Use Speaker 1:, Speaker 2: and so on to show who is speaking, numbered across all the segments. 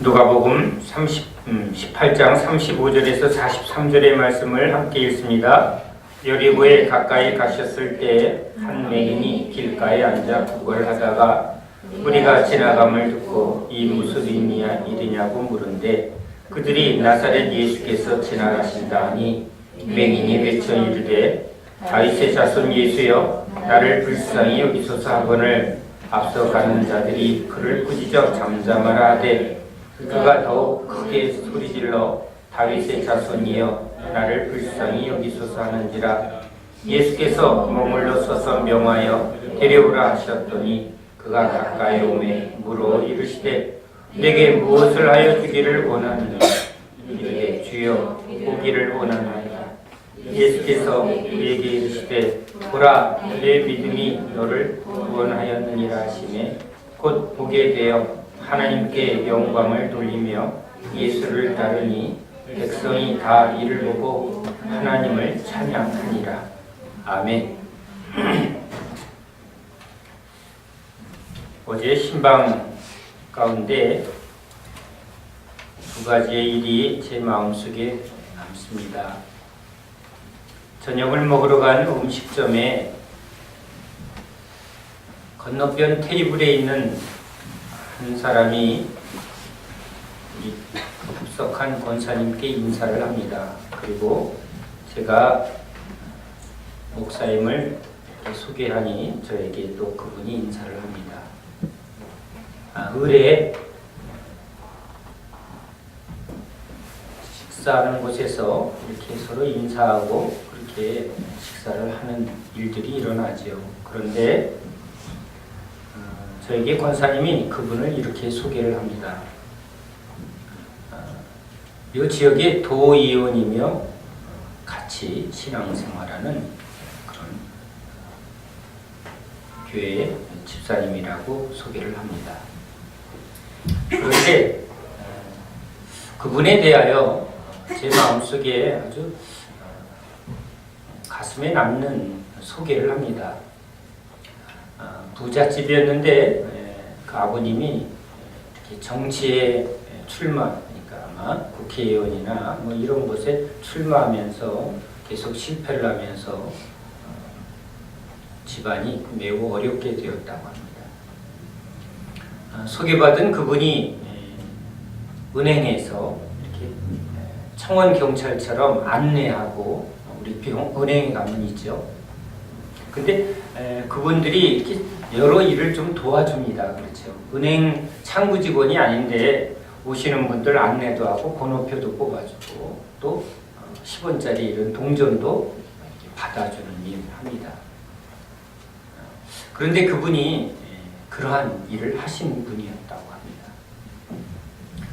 Speaker 1: 누가복음 18장 35절에서 43절의 말씀을 함께 읽습니다. 여리고에 가까이 가셨을 때 한 맹인이 길가에 앉아 구걸하다가 무리가 지나감을 듣고 이 무슨 일이냐고 물은데 그들이 나사렛 예수께서 지나가신다 하니 맹인이 외쳐 이르되 다윗의 자손 예수여 나를 불쌍히 여기소서 하거늘 앞서가는 자들이 그를 꾸짖어 잠잠하라 하되 그가 더욱 크게 소리질러 다윗의 자손이여 나를 불쌍히 여기소서 하는지라. 예수께서 머물러 서서 명하여 데려오라 하셨더니 그가 가까이 오매 물어 이르시되 내게 무엇을 하여 주기를 원하느냐. 이르되 주여 보기를 원하나이다. 예수께서 그에게 이르시되 보라 내 믿음이 너를 구원하였느니라 하시매 곧 보게 되어 하나님께 영광을 돌리며 예수를 따르니 백성이 다 이를 보고 하나님을 찬양하니라. 아멘. 어제 신방 가운데 두 가지의 일이 제 마음속에 남습니다. 저녁을 먹으러 간 음식점에 건너편 테이블에 있는 한 사람이 합석한 권사님께 인사를 합니다. 그리고 제가 목사님을 소개하니 저에게 또 그분이 인사를 합니다. 의뢰에 식사하는 곳에서 이렇게 서로 인사하고 그렇게 식사를 하는 일들이 일어나죠. 그런데 저에게 권사님이 그분을 이렇게 소개를 합니다. 이 지역의 도의원이며 같이 신앙생활하는 그런 교회의 집사님이라고 소개를 합니다. 그런데 그분에 대하여 제 마음속에 아주 가슴에 남는 소개를 합니다. 부잣집이었는데 그 아버님이 이렇게 정치에 출마, 그러니까 아마 국회의원이나 뭐 이런 곳에 출마하면서 계속 실패를 하면서 집안이 매우 어렵게 되었다고 합니다. 소개받은 그분이 은행에서 이렇게 청원경찰처럼 안내하고 우리 은행에 가면 있죠. 근데 그분들이 이렇게 여러 일을 좀 도와줍니다. 그렇죠. 은행 창구 직원이 아닌데 오시는 분들 안내도 하고 번호표도 뽑아주고 또 10원짜리 이런 동전도 받아주는 일을 합니다. 그런데 그분이 그러한 일을 하신 분이었다고 합니다.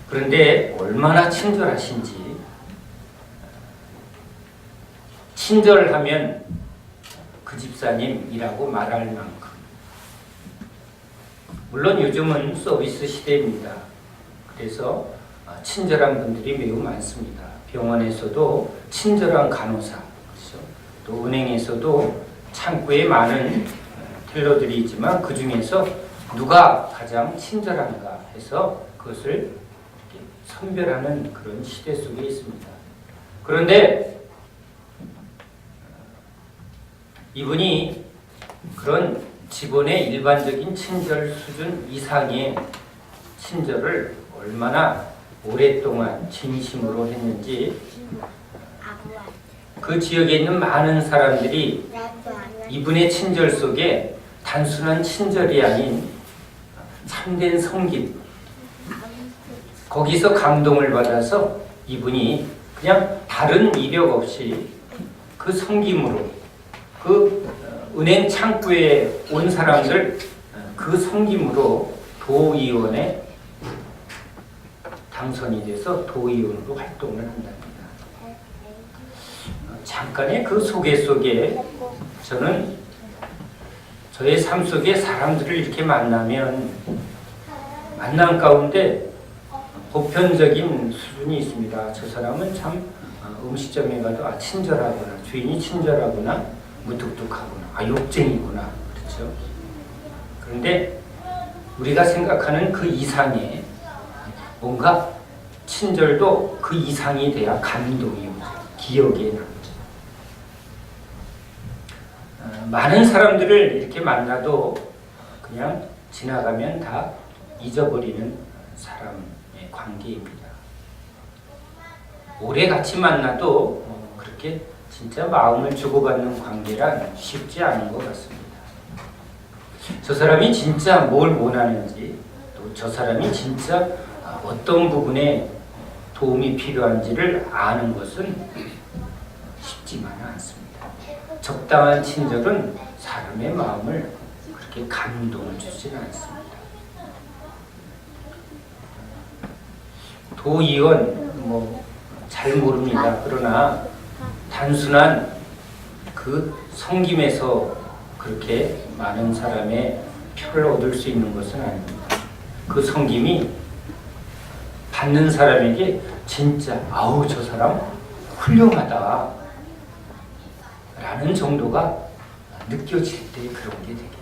Speaker 1: 그런데 얼마나 친절하신지, 친절하면 그 집사님이라고 말할 만큼. 물론 요즘은 서비스 시대입니다. 그래서 친절한 분들이 매우 많습니다. 병원에서도 친절한 간호사, 그렇죠? 또 은행에서도 창구에 많은 텔러들이 있지만 그 중에서 누가 가장 친절한가 해서 그것을 선별하는 그런 시대 속에 있습니다. 그런데 이분이 그런 직원의 일반적인 친절 수준 이상의 친절을 얼마나 오랫동안 진심으로 했는지 그 지역에 있는 많은 사람들이 이분의 친절 속에 단순한 친절이 아닌 참된 섬김, 거기서 감동을 받아서 이분이 그냥 다른 이력 없이 그 섬김으로 그 은행 창구에 온 사람들 그 섬김으로 도의원에 당선이 돼서 도의원으로 활동을 한답니다. 잠깐의 그 소개 속에 저는 저의 삶 속에 사람들을 이렇게 만나면 만남 가운데 보편적인 수준이 있습니다. 저 사람은 참 음식점에 가도 친절하구나, 주인이 친절하구나, 무뚝뚝하구나, 욕쟁이구나, 그렇죠? 그런데 우리가 생각하는 그 이상의 뭔가 친절도 그 이상이 돼야 감동이 오죠. 기억에 남죠. 많은 사람들을 이렇게 만나도 그냥 지나가면 다 잊어버리는 사람의 관계입니다. 오래 같이 만나도 그렇게 진짜 마음을 주고받는 관계란 쉽지 않은 것 같습니다. 저 사람이 진짜 뭘 원하는지, 또 저 사람이 진짜 어떤 부분에 도움이 필요한지를 아는 것은 쉽지만은 않습니다. 적당한 친절은 사람의 마음을 그렇게 감동을 주지는 않습니다. 도의원 잘 모릅니다. 그러나 단순한 그 섬김에서 그렇게 많은 사람의 표를 얻을 수 있는 것은 아닙니다. 그 섬김이 받는 사람에게 진짜 아우 저 사람 훌륭하다 라는 정도가 느껴질 때 그런 게 되겠죠.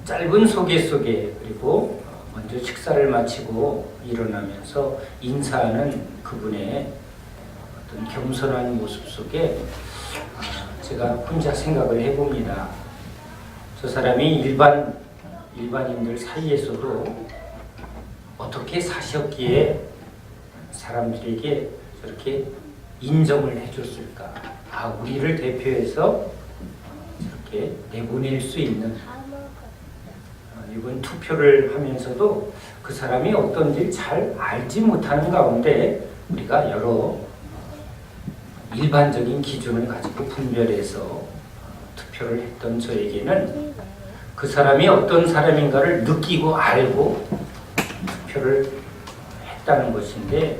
Speaker 1: 짧은 소개 그리고 먼저 식사를 마치고 일어나면서 인사하는 그분의 어떤 겸손한 모습 속에 제가 혼자 생각을 해봅니다. 저 사람이 일반인들 사이에서도 어떻게 사셨기에 사람들에게 저렇게 인정을 해줬을까? 우리를 대표해서 저렇게 내보낼 수 있는 이번 투표를 하면서도 그 사람이 어떤지 잘 알지 못하는 가운데 우리가 여러 일반적인 기준을 가지고 분별해서 투표를 했던 저에게는 그 사람이 어떤 사람인가를 느끼고 알고 투표를 했다는 것인데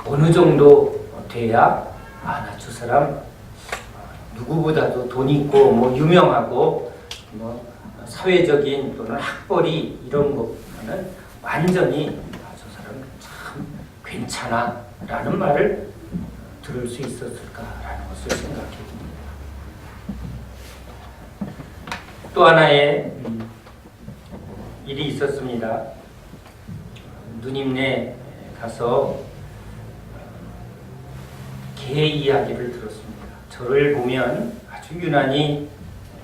Speaker 1: 어느 정도 돼야 나 저 사람 누구보다도 돈 있고 유명하고 사회적인 또는 학벌이 이런 것보다는 완전히 저 사람 참 괜찮아 라는 말을 들을 수 있었을까라는 것을 생각해 봅니다. 또 하나의 일이 있었습니다. 누님네 가서 개 이야기를 들었습니다. 저를 보면 아주 유난히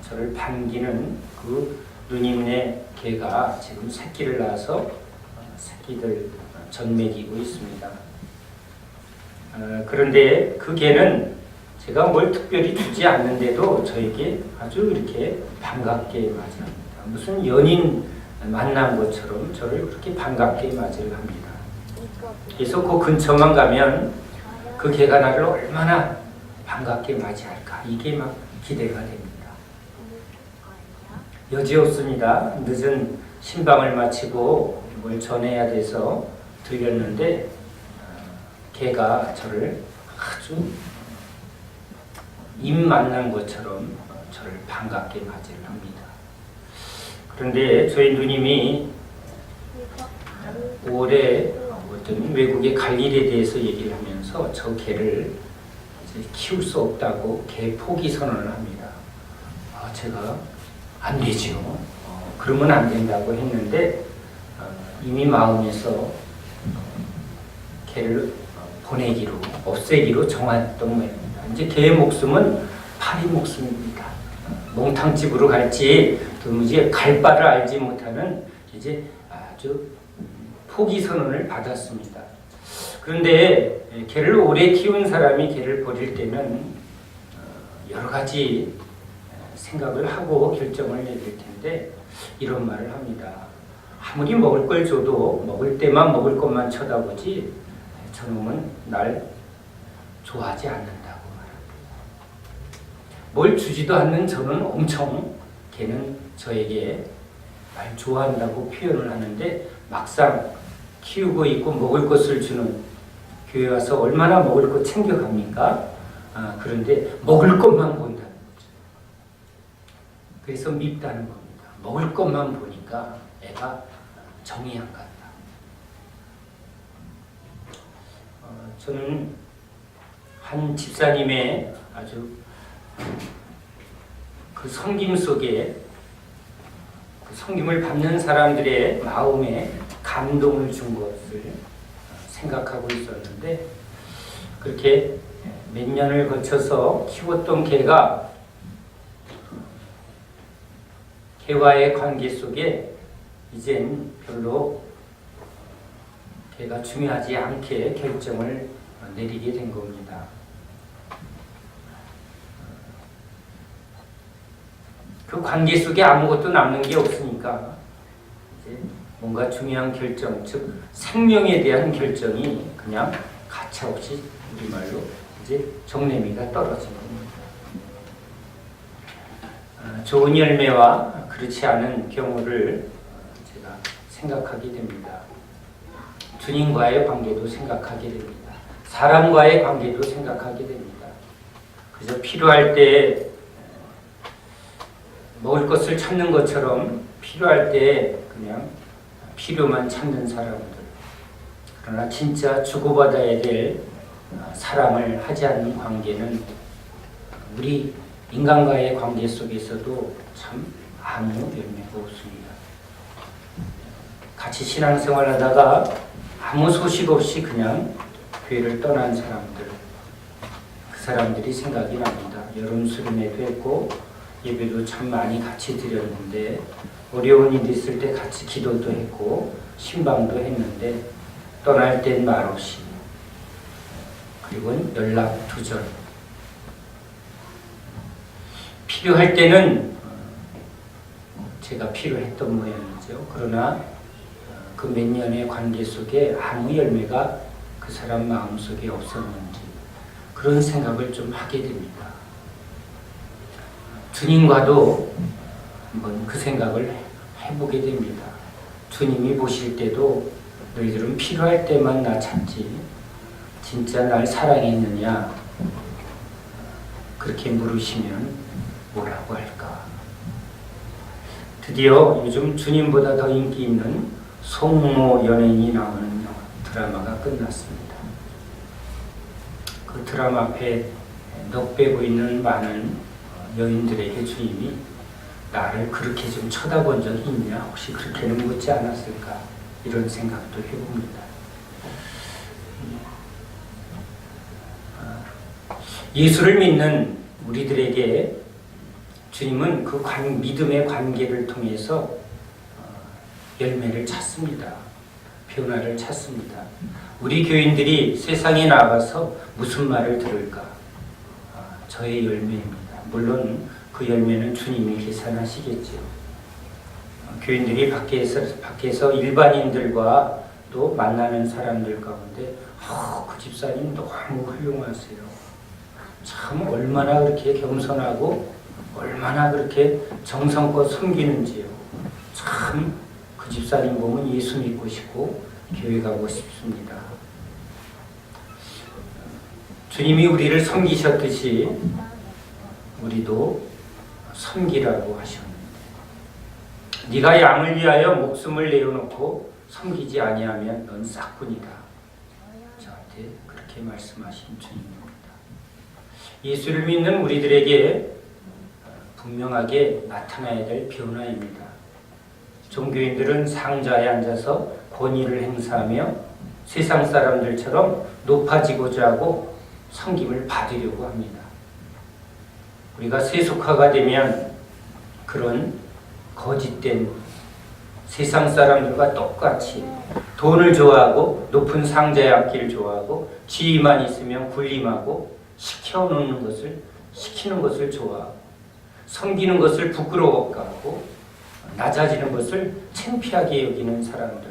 Speaker 1: 저를 반기는 그 누님네 개가 지금 새끼를 낳아서 새끼들 젖먹이고 있습니다. 그런데 그 개는 제가 뭘 특별히 주지 않는데도 저에게 아주 이렇게 반갑게 맞이합니다. 무슨 연인 만난 것처럼 저를 그렇게 반갑게 맞이를 합니다. 그래서 그 근처만 가면 그 개가 나를 얼마나 반갑게 맞이할까 이게 막 기대가 됩니다. 여지없습니다. 늦은 신방을 마치고 뭘 전해야 돼서 들렸는데 개가 저를 아주 입 만난 것처럼 저를 반갑게 맞이를 합니다. 그런데 저희 누님이 올해 어떤 외국에 갈 일에 대해서 얘기를 하면서 저 개를 이제 키울 수 없다고 개 포기 선언을 합니다. 제가 안 되죠. 그러면 안 된다고 했는데 이미 마음에서 개를 보내기로, 없애기로 정했던 모양입니다. 이제 개의 목숨은 파리 목숨입니다. 몽탕집으로 갈지 도무지 갈 바를 알지 못하는 이제 아주 포기 선언을 받았습니다. 그런데 개를 오래 키운 사람이 개를 버릴 때는 여러 가지 생각을 하고 결정을 내릴 텐데 이런 말을 합니다. 아무리 먹을 걸 줘도 먹을 때만 먹을 것만 쳐다보지 저놈은 날 좋아하지 않는다고 말합니다. 뭘 주지도 않는 저는 엄청 걔는 저에게 날 좋아한다고 표현을 하는데 막상 키우고 있고 먹을 것을 주는 교회 와서 얼마나 먹을 것 챙겨갑니까? 그런데 먹을 것만 본다는 거죠. 그래서 밉다는 겁니다. 먹을 것만 보니까 애가 정이 안 간다. 저는 한 집사님의 아주 그 섬김 속에 그 그 섬김을 받는 사람들의 마음에 감동을 준 것을 생각하고 있었는데, 그렇게 몇 년을 거쳐서 키웠던 개와의 관계 속에 이젠 별로 개가 중요하지 않게 결정을 내리게 된 겁니다. 그 관계 속에 아무것도 남는 게 없으니까 이제 뭔가 중요한 결정, 즉 생명에 대한 결정이 그냥 가차없이 우리말로 이제 정내미가 떨어진 겁니다. 좋은 열매와 그렇지 않은 경우를 제가 생각하게 됩니다. 주님과의 관계도 생각하게 됩니다. 사람과의 관계도 생각하게 됩니다. 그저 필요할 때 먹을 것을 찾는 것처럼 필요할 때 그냥 필요만 찾는 사람들, 그러나 진짜 주고받아야 될 사랑을 하지 않는 관계는 우리 인간과의 관계 속에서도 참 아무 열매가 없습니다. 같이 신앙생활하다가 아무 소식 없이 그냥 교회를 떠난 사람들, 그 사람들이 생각이 납니다. 여름 수련회도 했고 예배도 참 많이 같이 드렸는데, 어려운 일이 있을 때 같이 기도도 했고 신방도 했는데 떠날 땐 말없이, 그리고 연락 두절. 필요할 때는 제가 필요했던 모양이죠. 그러나 그 몇 년의 관계 속에 아무 열매가 그 사람 마음속에 없었는지 그런 생각을 좀 하게 됩니다. 주님과도 한번 그 생각을 해보게 됩니다. 주님이 보실 때도 너희들은 필요할 때만 나 찾지 진짜 날 사랑했느냐 그렇게 물으시면 뭐라고 할까? 드디어 요즘 주님보다 더 인기 있는 송모 연예인이 나오는 드라마가 끝났습니다. 그 드라마 앞에 넋빼고 있는 많은 여인들에게 주님이 나를 그렇게 좀 쳐다본 적이 있냐? 혹시 그렇게는 묻지 않았을까? 이런 생각도 해봅니다. 예수를 믿는 우리들에게 주님은 그 믿음의 관계를 통해서 열매를 찾습니다. 변화를 찾습니다. 우리 교인들이 세상에 나가서 무슨 말을 들을까? 저의 열매입니다. 물론 그 열매는 주님이 계산하시겠죠. 교인들이 밖에서 일반인들과 또 만나는 사람들 가운데 그 집사님 너무 훌륭하세요. 참 얼마나 그렇게 겸손하고 얼마나 그렇게 정성껏 섬기는지요. 참 그 집사님 보면 예수 믿고 싶고 교회 가고 싶습니다. 주님이 우리를 섬기셨듯이 우리도 섬기라고 하셨는데, 네가 양을 위하여 목숨을 내어놓고 섬기지 아니하면 넌 싹군이다. 저한테 그렇게 말씀하신 주님입니다. 예수를 믿는 우리들에게 분명하게 나타나야 될 변화입니다. 종교인들은 상자에 앉아서 권위를 행사하며 세상 사람들처럼 높아지고자 하고 섬김을 받으려고 합니다. 우리가 세속화가 되면 그런 거짓된 세상 사람들과 똑같이 돈을 좋아하고 높은 상자에 앉기를 좋아하고 지위만 있으면 군림하고 시키는 것을 좋아하고 섬기는 것을 부끄러워하고 낮아지는 것을 창피하게 여기는 사람들,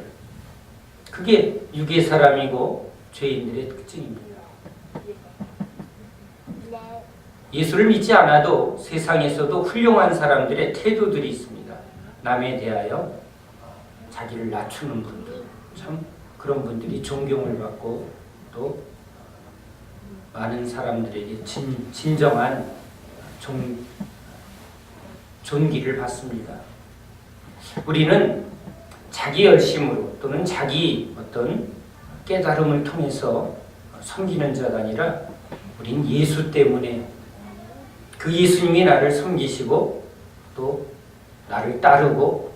Speaker 1: 그게 육의 사람이고 죄인들의 특징입니다. 예수를 믿지 않아도 세상에서도 훌륭한 사람들의 태도들이 있습니다. 남에 대하여 자기를 낮추는 분들, 참 그런 분들이 존경을 받고 또 많은 사람들에게 진정한 존귀를 받습니다. 우리는 자기 열심으로 또는 자기 어떤 깨달음을 통해서 섬기는 자가 아니라 우린 예수 때문에 그 예수님이 나를 섬기시고 또 나를 따르고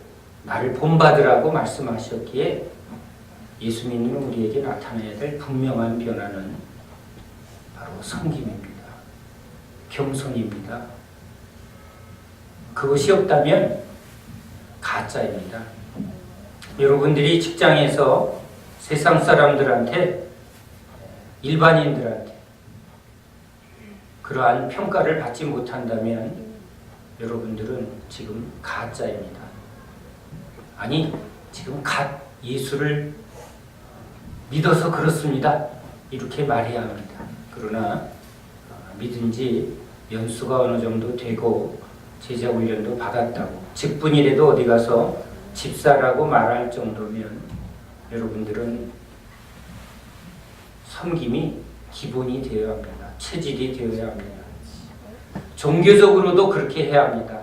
Speaker 1: 나를 본받으라고 말씀하셨기에 예수 믿는 우리에게 나타나야 될 분명한 변화는 바로 섬김입니다. 겸손입니다. 그것이 없다면 가짜입니다. 여러분들이 직장에서 세상 사람들한테, 일반인들한테 그러한 평가를 받지 못한다면 여러분들은 지금 가짜입니다. 아니, 지금 예수를 믿어서 그렇습니다. 이렇게 말해야 합니다. 그러나 믿은 지 연수가 어느 정도 되고 제자 훈련도 받았다고 직분이라도 어디 가서 집사라고 말할 정도면 여러분들은 섬김이 기본이 되어야 합니다. 체질이 되어야 합니다. 종교적으로도 그렇게 해야 합니다.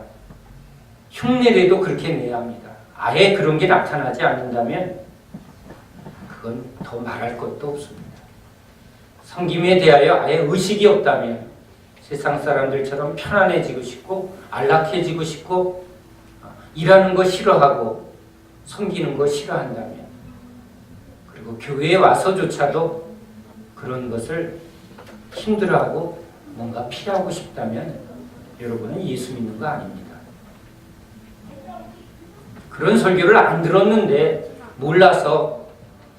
Speaker 1: 흉내라도 그렇게 내야 합니다. 아예 그런 게 나타나지 않는다면 그건 더 말할 것도 없습니다. 섬김에 대하여 아예 의식이 없다면 세상 사람들처럼 편안해지고 싶고 안락해지고 싶고 일하는 거 싫어하고 섬기는 거 싫어한다면, 그리고 교회에 와서조차도 그런 것을 힘들어하고 뭔가 피하고 싶다면 여러분은 예수 믿는 거 아닙니다. 그런 설교를 안 들었는데 몰라서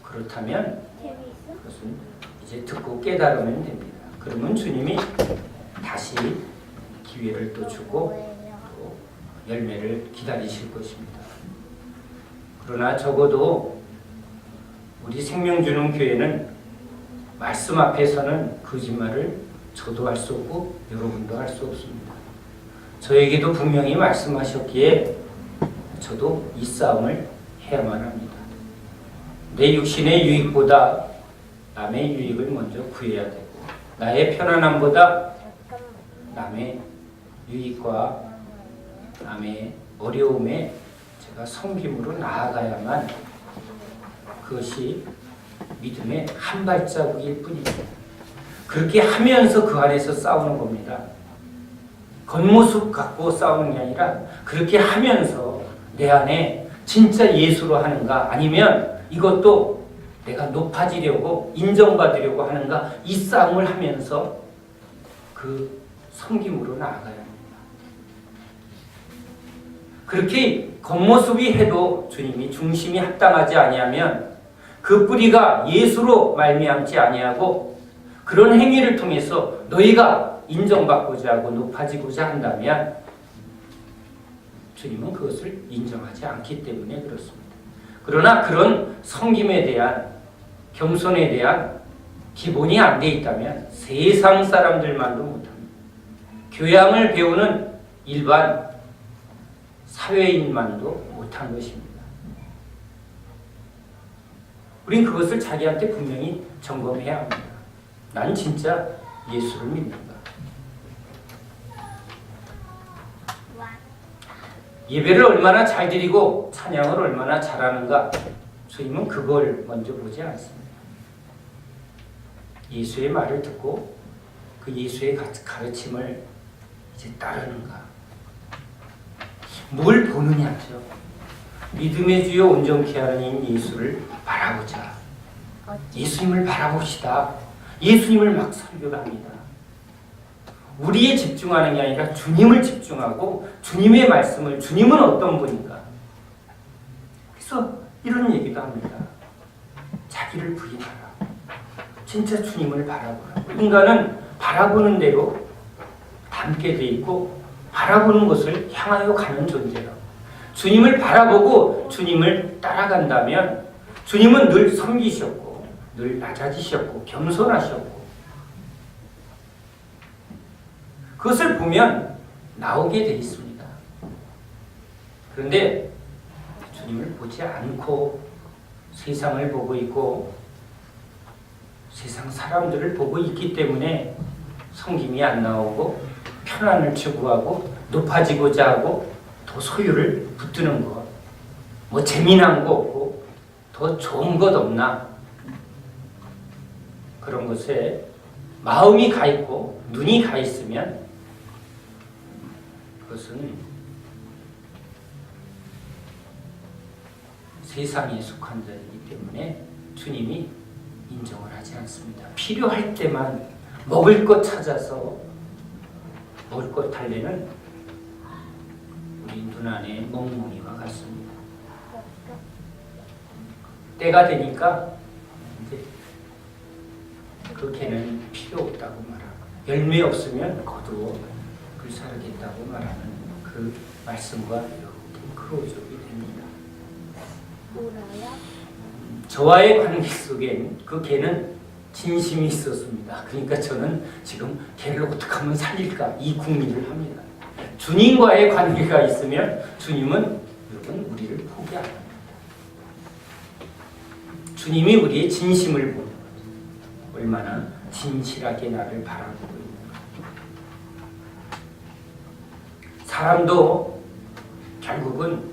Speaker 1: 그렇다면 그것은 이제 듣고 깨달으면 됩니다. 그러면 주님이 다시 기회를 또 주고 또 열매를 기다리실 것입니다. 그러나 적어도 우리 생명주는 교회는 말씀 앞에서는 거짓말을 저도 할 수 없고 여러분도 할 수 없습니다. 저에게도 분명히 말씀하셨기에 저도 이 싸움을 해야만 합니다. 내 육신의 유익보다 남의 유익을 먼저 구해야 되고, 나의 편안함보다 남의 유익과 남의 어려움에 제가 섬김으로 나아가야만 그것이 믿음의 한 발자국일 뿐입니다. 그렇게 하면서 그 안에서 싸우는 겁니다. 겉모습 갖고 싸우는 게 아니라 그렇게 하면서 내 안에 진짜 예수로 하는가, 아니면 이것도 내가 높아지려고 인정받으려고 하는가, 이 싸움을 하면서 그 섬김으로 나아가야 합니다. 그렇게 겉모습이 해도 주님이 중심이 합당하지 아니하면 그 뿌리가 예수로 말미암지 아니하고 그런 행위를 통해서 너희가 인정받고자 하고 높아지고자 한다면 주님은 그것을 인정하지 않기 때문에 그렇습니다. 그러나 그런 섬김에 대한, 겸손에 대한 기본이 안 돼 있다면 세상 사람들만도 못합니다. 교양을 배우는 일반 사회인만도 못한 것입니다. 우린 그것을 자기한테 분명히 점검해야 합니다. 난 진짜 예수를 믿는가? 예배를 얼마나 잘 드리고 찬양을 얼마나 잘하는가? 주님은 그걸 먼저 보지 않습니다. 예수의 말을 듣고 그 예수의 가르침을 이제 따르는가? 뭘 보느냐죠. 믿음의 주요 온전케 하는 이 예수를 바라보자. 예수님을 바라봅시다. 예수님을 막 설교합니다. 우리에 집중하는 게 아니라 주님을 집중하고 주님의 말씀을, 주님은 어떤 분인가. 그래서 이런 얘기도 합니다. 자기를 부인하라. 진짜 주님을 바라보라. 인간은 바라보는 대로 닮게 돼 있고 바라보는 것을 향하여 가는 존재라고. 주님을 바라보고 주님을 따라간다면 주님은 늘 섬기셨고 늘 낮아지셨고 겸손하셨고, 그것을 보면 나오게 돼 있습니다. 그런데 주님을 보지 않고 세상을 보고 있고 세상 사람들을 보고 있기 때문에 섬김이 안 나오고 편안을 추구하고 높아지고자 하고 더 소유를 붙드는 것, 뭐 재미난 거 없고 더 좋은 것 없나, 그런 것에 마음이 가 있고 눈이 가 있으면 그것은 세상에 속한 자이기 때문에 주님이 인정을 하지 않습니다. 필요할 때만 먹을 것 찾아서 먹을 것 달래는 우리 눈 안에 멍멍이와 같습니다. 때가 되니까 이제 그 개는 필요 없다고 말하고 열매 없으면 거두어 불사르겠다고 말하는 그 말씀과 이렇게 크로즈업이 됩니다. 저와의 관계 속엔 그 개는 진심이 있었습니다. 그러니까 저는 지금 개를 어떻게 하면 살릴까 이 궁리를 합니다. 주님과의 관계가 있으면 주님은 여러분 우리를 포기 안 합니다. 주님이 우리의 진심을 보는 거죠. 얼마나 진실하게 나를 바라보고 있는가. 사람도 결국은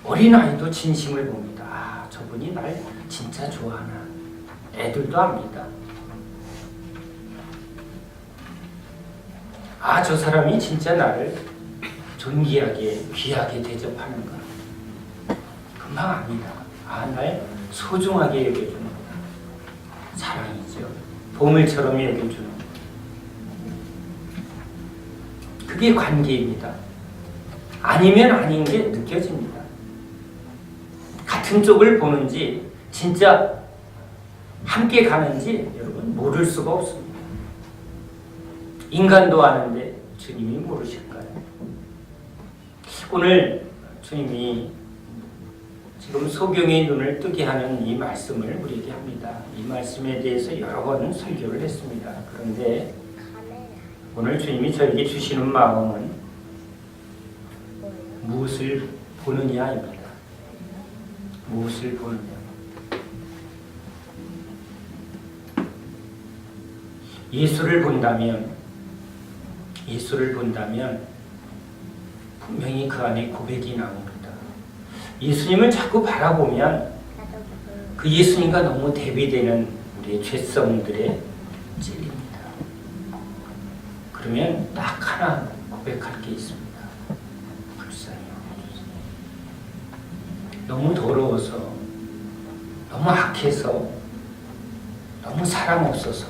Speaker 1: 어린아이도 진심을 봅니다. 아, 저분이 날 진짜 좋아하나. 애들도 압니다. 아, 저 사람이 진짜 나를 존귀하게 귀하게 대접하는가. 금방 압니다. 아, 날 소중하게 여겨주는 사랑이죠. 보물처럼 여겨주는 그게 관계입니다. 아니면 아닌 게 느껴집니다. 같은 쪽을 보는지 진짜 함께 가는지 여러분 모를 수가 없습니다. 인간도 아는데 주님이 모르실까요? 오늘 주님이 지금 소경의 눈을 뜨게 하는 이 말씀을 우리에게 합니다. 이 말씀에 대해서 여러 번 설교를 했습니다. 그런데 오늘 주님이 저에게 주시는 마음은 무엇을 보느냐입니다. 무엇을 보느냐. 예수를 본다면 분명히 그 안에 고백이 나옵니다. 예수님을 자꾸 바라보면 그 예수님과 너무 대비되는 우리의 죄성들에 찔립니다. 그러면 딱 하나 고백할 게 있습니다. 불쌍히 여겨주세요. 너무 더러워서, 너무 악해서, 너무 사랑 없어서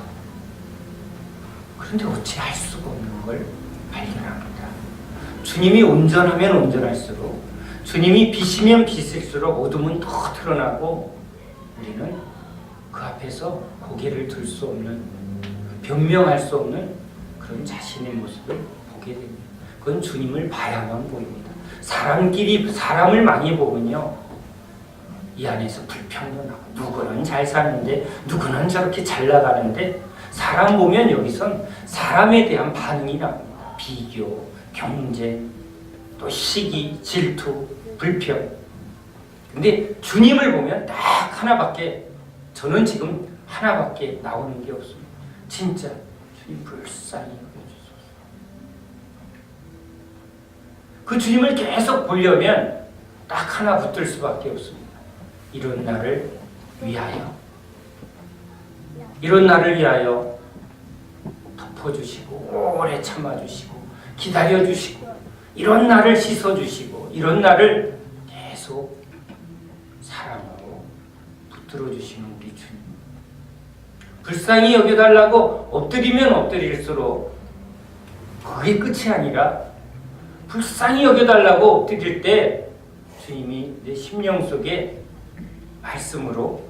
Speaker 1: 그런데 어찌 할 수가 없는 걸 발견합니다. 주님이 온전하면 온전할수록 주님이 빛이면 빛일수록 어둠은 더 드러나고 우리는 그 앞에서 고개를 들 수 없는 변명할 수 없는 그런 자신의 모습을 보게 됩니다. 그건 주님을 봐야만 보입니다. 사람끼리 사람을 많이 보면요 이 안에서 불평도 나고 누구는 잘 사는데 누구는 저렇게 잘 나가는데 사람 보면 여기선 사람에 대한 반응이 나옵니다. 비교, 경쟁, 또 시기, 질투, 불평. 근데 주님을 보면 딱 하나밖에, 저는 지금 하나밖에 나오는 게 없습니다. 진짜 주님 불쌍히 여겨주소서. 그 주님을 계속 보려면 딱 하나 붙들 수밖에 없습니다. 이런 나를 위하여, 이런 나를 위하여 덮어주시고 오래 참아주시고 기다려주시고 이런 나를 씻어주시고 이런 나를 계속 사랑하고 붙들어주시는 우리 주님. 불쌍히 여겨달라고 엎드리면 엎드릴수록 그게 끝이 아니라 불쌍히 여겨달라고 엎드릴 때 주님이 내 심령 속에 말씀으로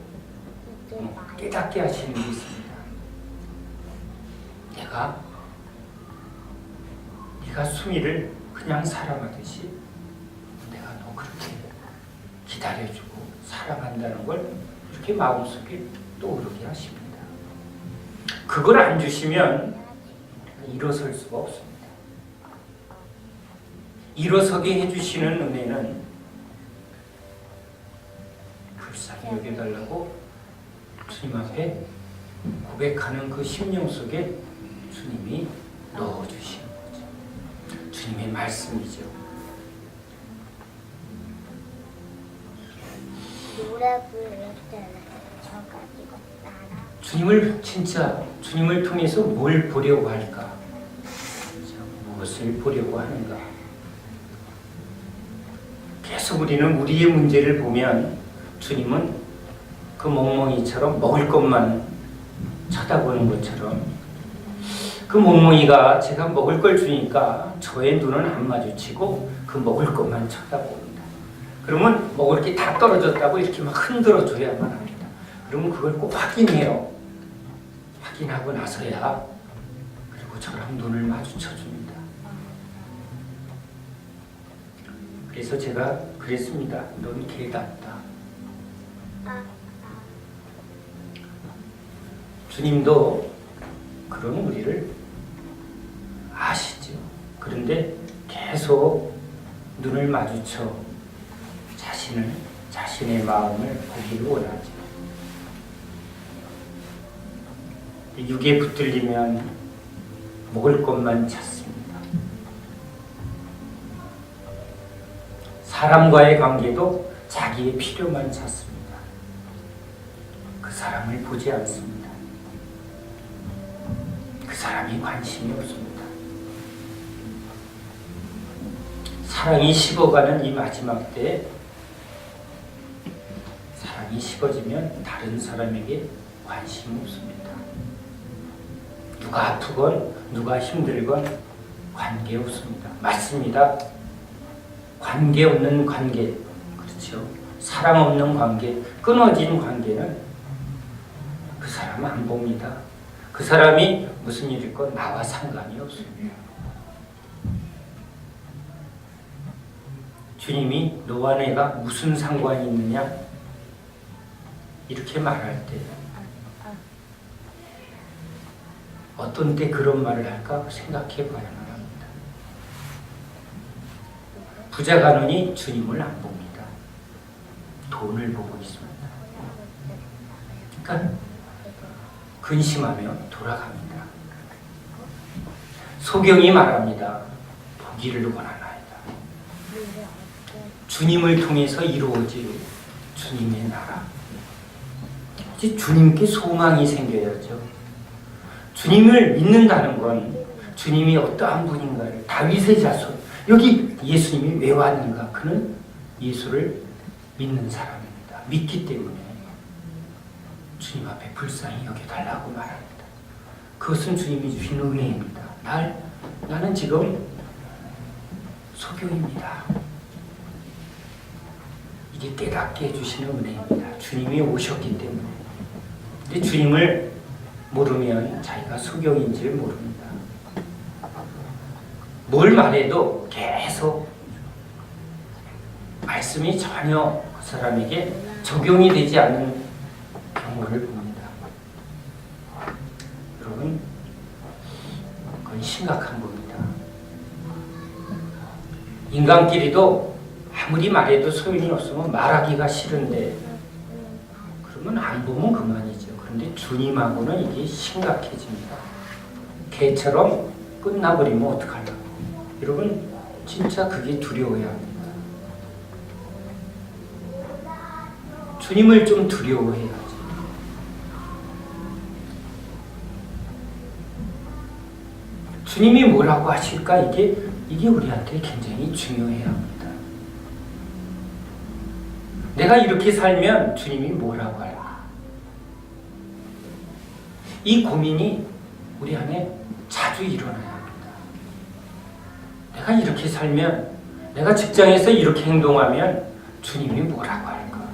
Speaker 1: 깨닫게 하시는 게 있습니다. 네가 수미를 그냥 사랑하듯이 내가 너 그렇게 기다려주고 사랑한다는 걸 이렇게 마음속에 떠오르게 하십니다. 그걸 안 주시면 일어설 수가 없습니다. 일어서게 해주시는 은혜는 불쌍히 여겨달라고 주님 앞에 고백하는 그 심령 속에 주님이 넣어주시는 거죠. 주님의 말씀이죠.
Speaker 2: 노래 부를 때는 저가지고 따라
Speaker 1: 주님을 통해서 뭘 보려고 할까? 무엇을 보려고 하는가? 계속 우리는 우리의 문제를 보면 주님은 그 멍멍이처럼 먹을 것만 쳐다보는 것처럼 그 멍멍이가 제가 먹을 걸 주니까 저의 눈은 안 마주치고 그 먹을 것만 쳐다봅니다. 그러면 먹을 게 다 떨어졌다고 이렇게 막 흔들어 줘야만 합니다. 그러면 그걸 꼭 확인해요. 확인하고 나서야 그리고 저랑 눈을 마주쳐 줍니다. 그래서 제가 그랬습니다. 넌 개답다. 주님도 그런 우리를 아시죠. 그런데 계속 눈을 마주쳐 자신의 마음을 보기를 원하죠. 육에 붙들리면 먹을 것만 찾습니다. 사람과의 관계도 자기의 필요만 찾습니다. 그 사람을 보지 않습니다. 그 사람이 관심이 없습니다. 사랑이 식어가는 이 마지막 때에 사랑이 식어지면 다른 사람에게 관심이 없습니다. 누가 아프건 누가 힘들건 관계 없습니다. 맞습니다. 관계 없는 관계, 그렇죠. 사랑 없는 관계, 끊어진 관계는 그 사람 안 봅니다. 그 사람이 무슨 일일건 나와 상관이 없습니다. 주님이 너와 내가 무슨 상관이 있느냐 이렇게 말할 때 어떤 때 그런 말을 할까 생각해 봐야만 합니다. 부자가 눈이 주님을 안 봅니다. 돈을 보고 있습니다. 그러니까 근심하며 돌아갑니다. 소경이 말합니다. 보기를 원하나이다. 주님을 통해서 이루어질 주님의 나라. 이제 주님께 소망이 생겨야죠. 주님을 믿는다는 건 주님이 어떠한 분인가를 다윗의 자손 여기 예수님이 왜 왔는가? 그는 예수를 믿는 사람입니다. 믿기 때문에 주님 앞에 불쌍히 여겨달라고 말합니다. 그것은 주님이 주신 은혜입니다. 나는 지금 소경입니다. 이게 깨닫게 해주시는 은혜입니다. 주님이 오셨기 때문에. 근데 주님을 모르면 자기가 소경인지를 모릅니다. 뭘 말해도 계속 말씀이 전혀 그 사람에게 적용이 되지 않는 경우를 봅니다. 여러분, 그건 심각한 겁니다. 인간끼리도 아무리 말해도 소용이 없으면 말하기가 싫은데 그러면 안 보면 그만이죠. 그런데 주님하고는 이게 심각해집니다. 개처럼 끝나버리면 어떡하려고. 여러분 진짜 그게 두려워야 합니다. 주님을 좀 두려워해야지. 주님이 뭐라고 하실까? 이게 우리한테 굉장히 중요해야 합니다. 내가 이렇게 살면 주님이 뭐라고 할까? 이 고민이 우리 안에 자주 일어나야 합니다. 내가 이렇게 살면, 내가 직장에서 이렇게 행동하면 주님이 뭐라고 할까?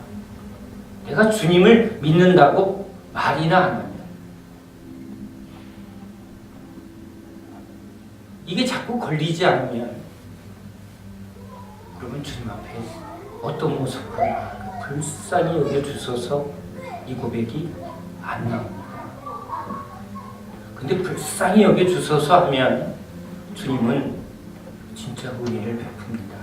Speaker 1: 내가 주님을 믿는다고 말이나 안 하면 이게 자꾸 걸리지 않으면 그러면 주님 앞에 어떤 모습으로 불쌍히 여겨주셔서 이 고백이 안 나옵니다. 근데 불쌍히 여겨주셔서 하면 주님은 진짜 은혜를 베풉니다.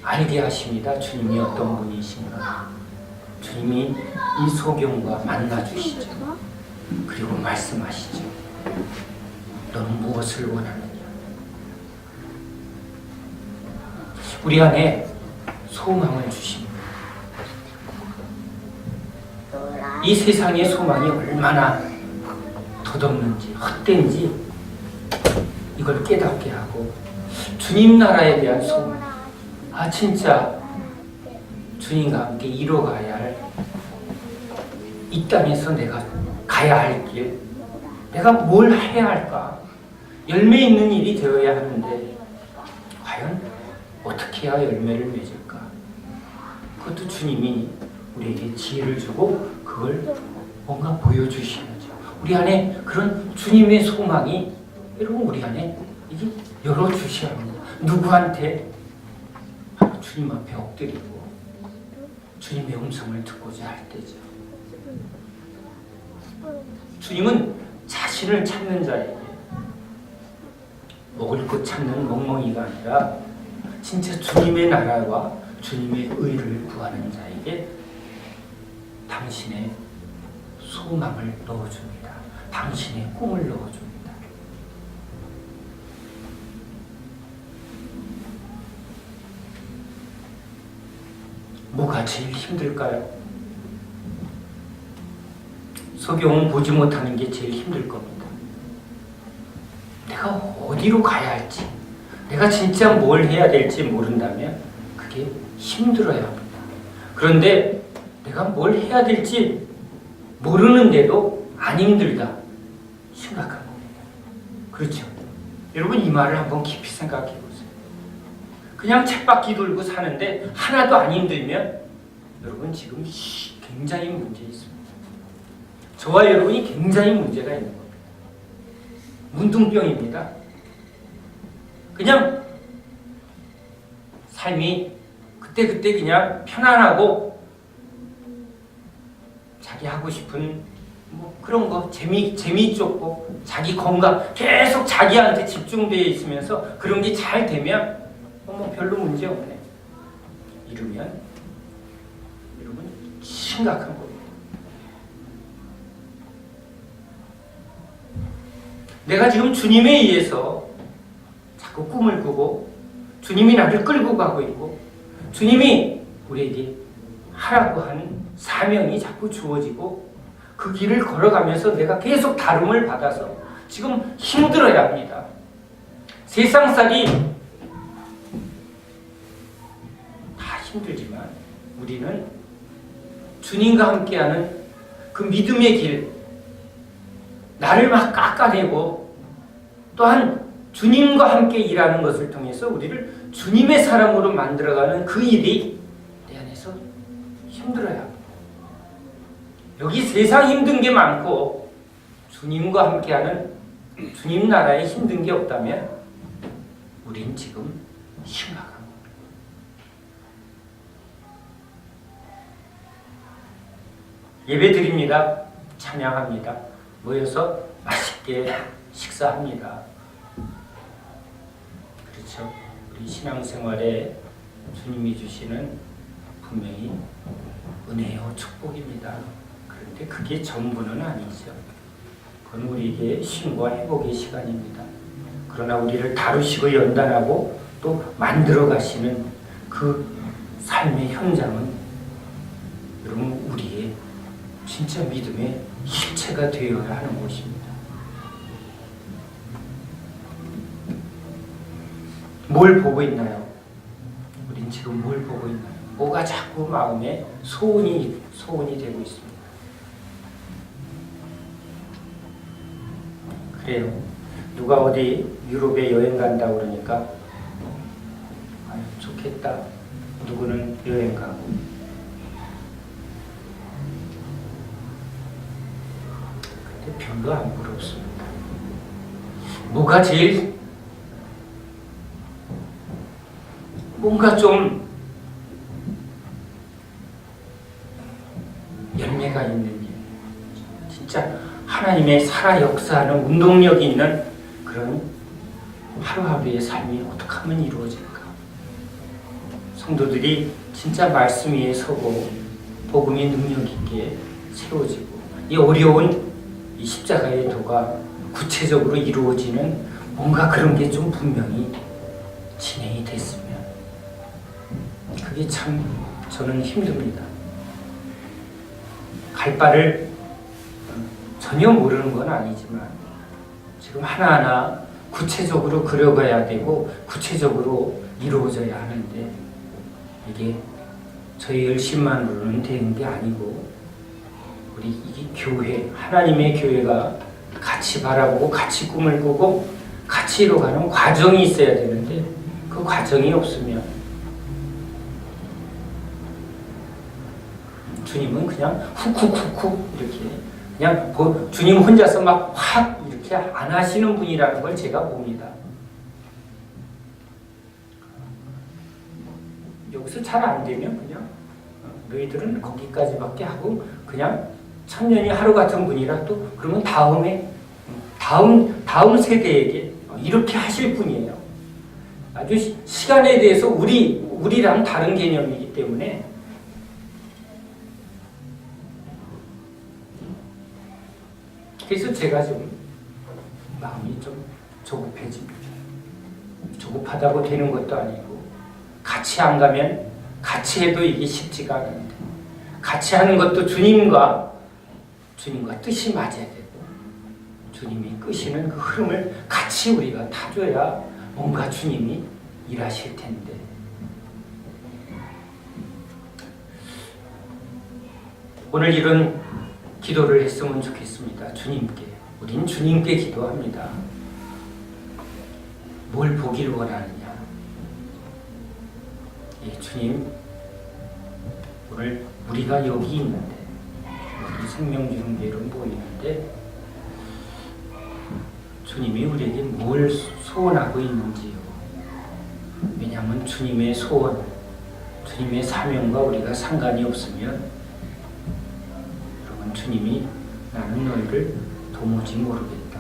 Speaker 1: 알게 하십니다. 주님이 어떤 분이신가. 주님이 이 소경과 만나주시죠. 그리고 말씀하시죠. 너는 무엇을 원하느냐. 우리 안에 소망을 주십니다. 이 세상의 소망이 얼마나 덧없는지 헛된지 이걸 깨닫게 하고 주님 나라에 대한 소망. 진짜 주님과 함께 이뤄가야 할 이 땅에서 내가 가야 할 길, 내가 뭘 해야 할까? 열매 있는 일이 되어야 하는데 과연 어떻게 해야 열매를 맺을까? 그것도 주님이 우리에게 지혜를 주고 그걸 뭔가 보여주셔야죠. 우리 안에 그런 주님의 소망이 여러분 우리 안에 이게 열어주셔야 합니다. 누구한테? 바로 주님 앞에 엎드리고 주님의 음성을 듣고자 할 때죠. 주님은 자신을 찾는 자에게 먹을 것 찾는 멍멍이가 아니라 진짜 주님의 나라와 주님의 의를 구하는 자에게 당신의 소망을 넣어줍니다. 당신의 꿈을 넣어줍니다. 뭐가 제일 힘들까요? 소경은 보지 못하는 게 제일 힘들 겁니다. 내가 어디로 가야 할지, 내가 진짜 뭘 해야 될지 모른다면 그게 힘들어야 합니다. 그런데 내가 뭘 해야 될지 모르는데도 안 힘들다. 심각한 겁니다. 그렇죠? 여러분 이 말을 한번 깊이 생각해 보세요. 그냥 쳇바퀴 돌고 사는데 하나도 안 힘들면 여러분 지금 굉장히 문제 있습니다. 저와 여러분이 굉장히 문제가 있는 겁니다. 문둥병입니다. 그냥 삶이 그때그때 그냥 편안하고 자기 하고 싶은 뭐 그런 거 재미 쫓고 자기 건강 계속 자기한테 집중되어 있으면서 그런 게 잘 되면 뭐 별로 문제 없네. 이러면 여러분 심각한 겁니다. 내가 지금 주님에 의해서 자꾸 꿈을 꾸고 주님이 나를 끌고 가고 있고 주님이 우리에게 하라고 하는 사명이 자꾸 주어지고 그 길을 걸어가면서 내가 계속 다름을 받아서 지금 힘들어야 합니다. 세상살이 다 힘들지만 우리는 주님과 함께하는 그 믿음의 길, 나를 막 깎아내고 또한 주님과 함께 일하는 것을 통해서 우리를 주님의 사람으로 만들어가는 그 일이 내 안에서 힘들어야 합니다. 여기 세상 힘든 게 많고 주님과 함께하는 주님 나라에 힘든 게 없다면 우린 지금 심각한 겁니다. 예배 드립니다. 찬양합니다. 모여서 맛있게 식사합니다. 그렇죠. 우리 신앙생활에 주님이 주시는 분명히 은혜요 축복입니다. 그런데 그게 전부는 아니죠. 그건 우리에게 쉼과 회복의 시간입니다. 그러나 우리를 다루시고 연단하고 또 만들어 가시는 그 삶의 현장은 여러분 우리의 진짜 믿음의 실체가 되어야 하는 것입니다. 뭘 보고 있나요? 우린 지금 뭘 보고 있나요? 뭐가 자꾸 마음에 소원이 되고 있습니다. 그래요. 누가 어디 유럽에 여행 간다고 그러니까 좋겠다. 누구는 여행 가고. 근데 별로 안 부럽습니다. 뭐가 제일 뭔가 좀 열매가 있는 일, 진짜 하나님의 살아 역사하는 운동력이 있는 그런 하루하루의 삶이 어떻게 하면 이루어질까? 성도들이 진짜 말씀 위에 서고 복음의 능력 있게 세워지고 이 어려운 이 십자가의 도가 구체적으로 이루어지는 뭔가 그런 게 좀 분명히 진행이 됐으면 그게 참 저는 힘듭니다. 갈 바를 전혀 모르는 건 아니지만 지금 하나하나 구체적으로 그려가야 되고 구체적으로 이루어져야 하는데 이게 저희 열심만으로는 되는 게 아니고 우리 이게 교회, 하나님의 교회가 같이 바라보고 같이 꿈을 꾸고 같이 이뤄가는 과정이 있어야 되는데 그 과정이 없으면 주님은 그냥 훅훅훅훅 이렇게 그냥 주님 혼자서 막 확 이렇게 안 하시는 분이라는 걸 제가 봅니다. 여기서 잘 안 되면 그냥 너희들은 거기까지밖에 하고 그냥 천년이 하루 같은 분이라 또 그러면 다음 세대에게 이렇게 하실 분이에요. 아주 시간에 대해서 우리랑 다른 개념이기 때문에 그래서 제가 좀 마음이 좀 조급해집니다. 조급하다고 되는 것도 아니고 같이 안 가면 같이 해도 이게 쉽지가 않은데 같이 하는 것도 주님과 뜻이 맞아야 되고 주님이 끄시는 그 흐름을 같이 우리가 타줘야 뭔가 주님이 일하실 텐데 오늘 이런 기도를 했으면 좋겠습니다. 주님께. 우린 주님께 기도합니다. 뭘 보기를 원하느냐. 예, 주님, 오늘 우리가 여기 있는데 우리 생명중계로 모이는데 주님이 우리에게 뭘 소원하고 있는지요. 왜냐하면 주님의 소원, 주님의 사명과 우리가 상관이 없으면 여러분 주님이 나는 너희를 도무지 모르겠다.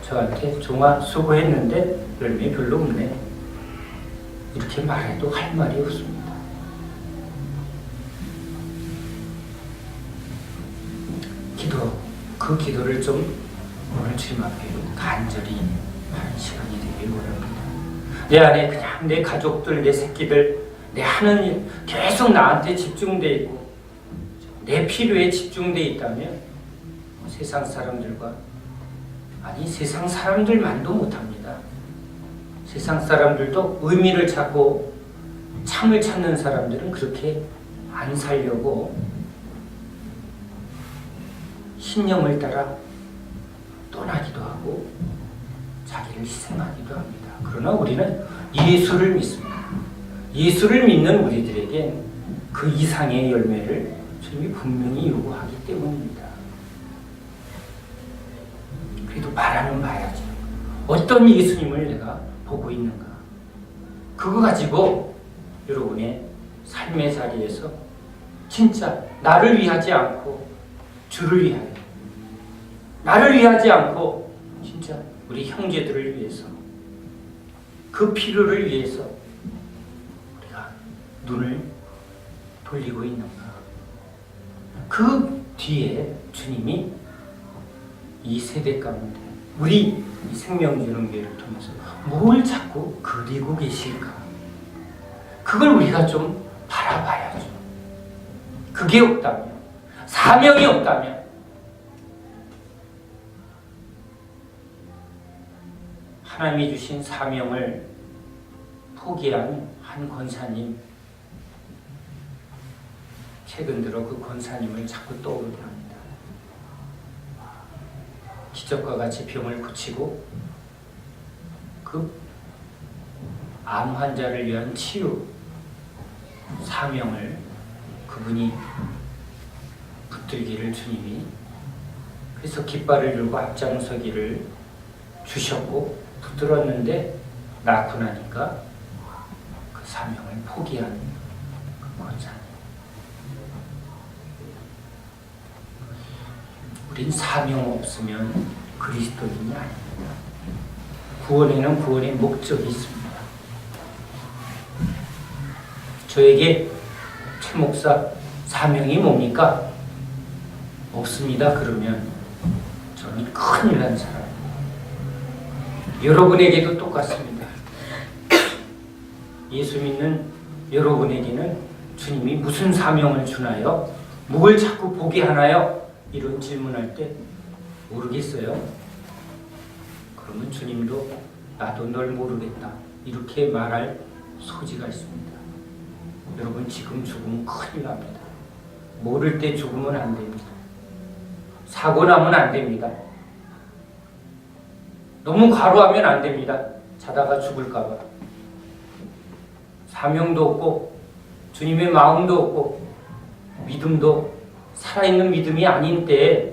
Speaker 1: 저한테 종아 수고했는데 열매 별로 없네. 이렇게 말해도 할 말이 없습니다. 그 기도를 좀 오늘 주님 앞에 간절히 하는 시간이 되길 원합니다. 내 안에 그냥 내 가족들, 내 새끼들, 내 하는 일 계속 나한테 집중되어 있고 내 필요에 집중되어 있다면 세상 사람들과 세상 사람들만도 못합니다. 세상 사람들도 의미를 찾고 참을 찾는 사람들은 그렇게 안 살려고 신념을 따라 떠나기도 하고 자기를 희생하기도 합니다. 그러나 우리는 예수를 믿습니다. 예수를 믿는 우리들에겐 그 이상의 열매를 주님이 분명히 요구하기 때문입니다. 그래도 바라는 봐야죠. 어떤 예수님을 내가 보고 있는가. 그거 가지고 여러분의 삶의 자리에서 진짜 나를 위하지 않고 주를 위하여, 나를 위하지 않고 진짜 우리 형제들을 위해서, 그 필요를 위해서 우리가 눈을 돌리고 있는가. 그 뒤에 주님이 이 세대 가운데 우리 이 생명주는교회를 통해서 뭘 자꾸 그리고 계실까. 그걸 우리가 좀 바라봐야죠. 그게 없다면, 사명이 없다면 하나님이 주신 사명을 포기한 한 권사님, 최근 들어 그 권사님을 자꾸 떠오르게 합니다. 기적과 같이 병을 고치고 그 암 환자를 위한 치유 사명을 그분이 붙들기를 주님이, 그래서 깃발을 들고 앞장서기를 주셨고 붙들었는데 낳고 나니까 그 사명을 포기한 그 권사님. 우린 사명 없으면 그리스도인이 아닙니다. 구원에는 구원의 목적이 있습니다. 저에게 최 목사 사명이 뭡니까? 없습니다. 그러면 저는 큰일 난 사람입니다. 여러분에게도 똑같습니다. 예수 믿는 여러분에게는 주님이 무슨 사명을 주나요? 뭘 자꾸 보게 하나요? 이런 질문할 때 모르겠어요. 그러면 주님도 나도 널 모르겠다 이렇게 말할 소지가 있습니다. 여러분, 지금 죽으면 큰일 납니다. 모를 때 죽으면 안 됩니다. 사고 나면 안 됩니다. 너무 과로하면 안 됩니다. 자다가 죽을까 봐. 사명도 없고 주님의 마음도 없고 믿음도 살아있는 믿음이 아닌 때에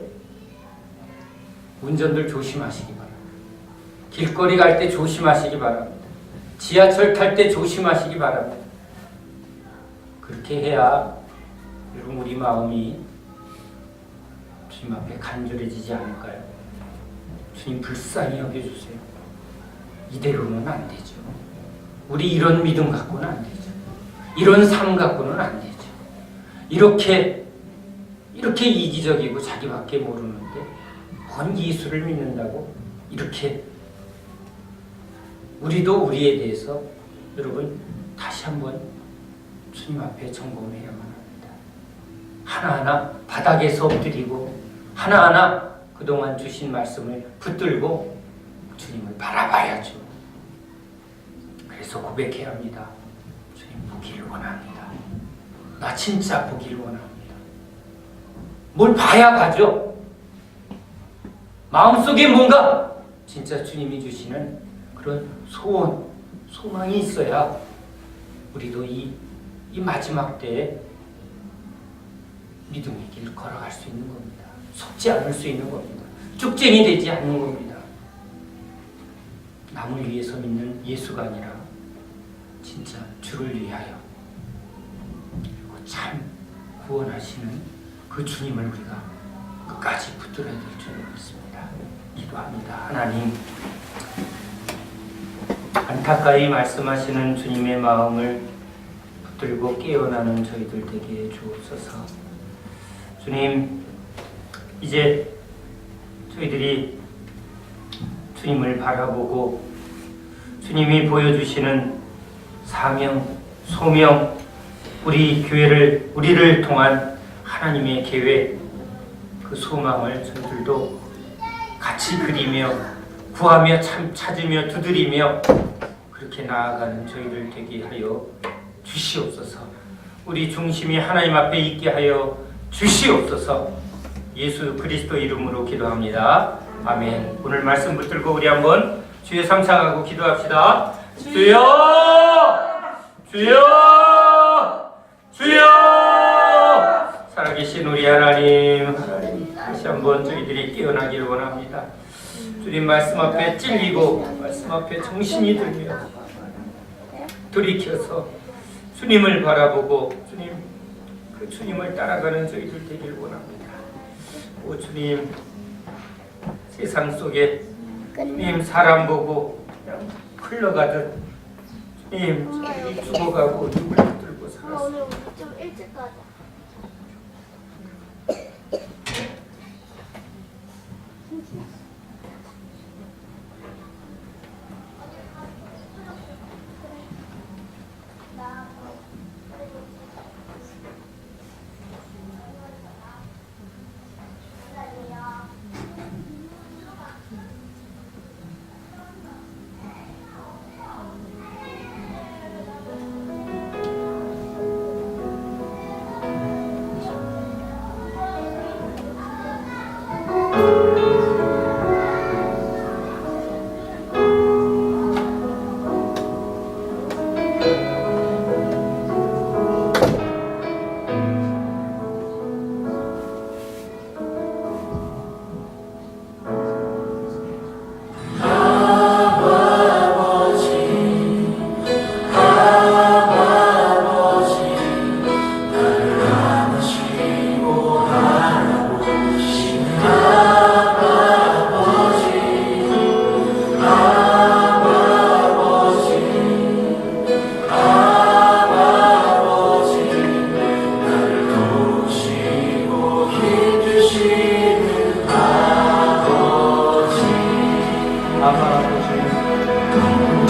Speaker 1: 운전들 조심하시기 바랍니다. 길거리 갈 때 조심하시기 바랍니다. 지하철 탈 때 조심하시기 바랍니다. 그렇게 해야 여러분 우리 마음이 주님 앞에 간절해지지 않을까요? 주님 불쌍히 여겨주세요. 이대로는 안 되죠. 우리 이런 믿음 갖고는 안 되죠. 이런 삶 갖고는 안 되죠. 이렇게 이기적이고 자기밖에 모르는데 뭔 예수를 믿는다고 이렇게 우리도 우리에 대해서 여러분 다시 한번 주님 앞에 점검해야만 합니다. 하나하나 바닥에서 엎드리고 하나하나 그동안 주신 말씀을 붙들고 주님을 바라봐야죠. 그래서 고백해야 합니다. 주님 보기를 원합니다. 나 진짜 보기를 원합니다. 뭘 봐야 가죠. 마음속에 뭔가 진짜 주님이 주시는 그런 소원, 소망이 있어야 우리도 이 마지막 때에 믿음의 길 걸어갈 수 있는 겁니다. 속지 않을 수 있는 겁니다. 쭉쟁이 되지 않는 겁니다. 남을 위해서 믿는 예수가 아니라 진짜 주를 위하여 그리고 참 구원하시는 그 주님을 우리가 끝까지 붙들어야 될 줄 믿습니다. 기도합니다. 하나님, 안타까이 말씀하시는 주님의 마음을 붙들고 깨어나는 저희들 되게 해 주옵소서. 주님, 이제 저희들이 주님을 바라보고 주님이 보여주시는 사명, 소명, 우리를 통한 하나님의 계획, 그 소망을 저희들도 같이 그리며 구하며 찾으며 두드리며 그렇게 나아가는 저희들 되게 하여 주시옵소서. 우리 중심이 하나님 앞에 있게 하여 주시옵소서. 예수 그리스도 이름으로 기도합니다. 아멘. 오늘 말씀 붙들고 우리 한번 주의 삼창하고 기도합시다. 주여! 주여! 주여! 살아계신 우리 하나님, 다시 한번 저희들이 깨어나기를 원합니다. 주님 말씀 앞에 찔리고 말씀 앞에 정신이 들며 돌이켜서 주님을 바라보고 주님, 그 주님을 따라가는 저희들 되길 원합니다. 오 주님, 세상 속에 주님 사람 보고 그냥 흘러가듯 주님 저희들이 죽어가고 눈물 들고 살았습니다.
Speaker 2: 오늘 우리 좀 일찍 가자.
Speaker 1: 아버지